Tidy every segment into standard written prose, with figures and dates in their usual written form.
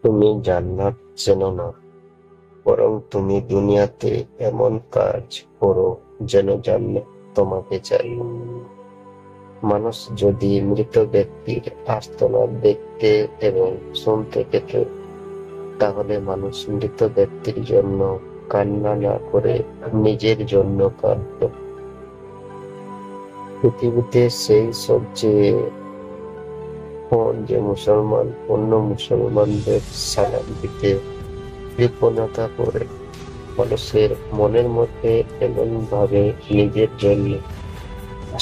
তুমি জান্নাত চেনো না, বরং তুমি দুনিয়াতে এমন কাজ করো যেন জান্নাত তোমাকে চাই। মানুষ যদি মৃত ব্যক্তির আর্তনাদ দেখতে এবং শুনতে পেত, তাহলে মানুষ মৃত ব্যক্তির জন্য কান্না না করে নিজের জন্য কাঁদত। পৃথিবীতে সেই সবচেয়ে হন যে মুসলমান অন্য মুসলমানদের সালাম দিতে কৃপণতা করে। মানুষের মনের মধ্যে এমন ভাবে নিজের জন্য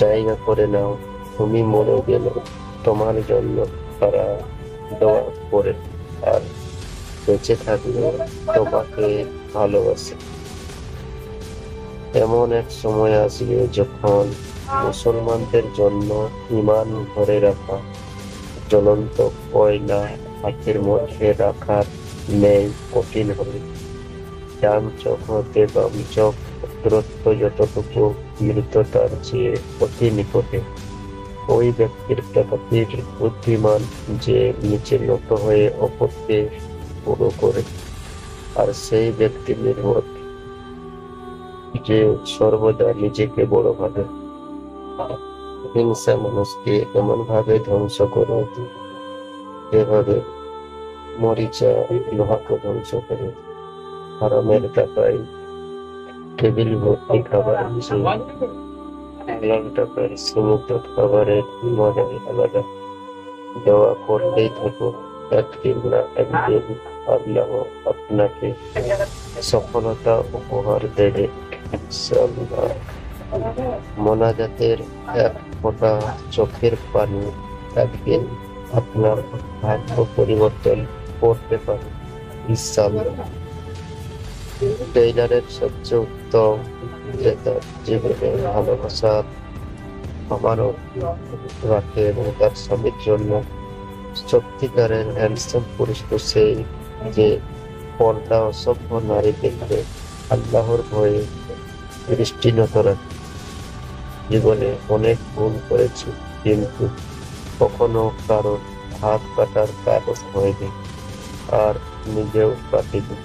জায়গা করে নাও, তুমি মরে গেলে তোমার জন্য তারা দোয়া করে, আর বেঁচে থাকলে তোমাকে ভালোবাসে। এমন এক সময় আসবে যখন মুসলমানদের জন্য ঈমান ধরে রাখা জ্বলন্ত কয়লা হাতের মধ্যে রাখার ন্যায় কঠিন হবে। ডান চোখ হতে বাম চোখ দূরত্ব যতটুকু, মৃত্যুতার চেয়ে অতি নিকটে। ওই ব্যক্তির প্রকৃতির বুদ্ধিমান যে নিচে নত হয়ে অপরকে পুরো করে, আর সেই ব্যক্তি নির্বোধ যে সর্বদা নিজেকে বড় ভাবে। হিংসা মানুষকে এমন ভাবে ধ্বংস করে যেভাবে মরিচা লোহাকে ধ্বংস করে। হারামের টাকায় টেবিল ভর্তি খাবার চেয়ে হালাল টাকার সীমিত খাবারের মজাই আলাদা। দোয়া করতেই থাকো, একদিন না একদিন আল্লাহ আপনাকে সফলতা উপহার দেবে ইনশাআল্লাহ। মোনাজাতের এক ফোঁটা চোখের পানি একদিন আপনার ভাগ্য পরিবর্তন করতে পারে ইনশাআল্লাহ। টেইলারের সবচেয়ে উত্তম যে তার জীবনে ভালোবাসা আমারও রাখে এবং তার স্বামীর জন্য সত্যিকারের হ্যান্ডসাম পুরুষ তো সেই যে পর্দা অসভ্য নারী দেখলে আল্লাহর ভয়ে দৃষ্টিনত রাখে। জীবনে অনেক ভুল করেছি, কিন্তু কখনো কারোর হাত কাটার কাগজ হয়নি, আর নিজেও কাটিনি।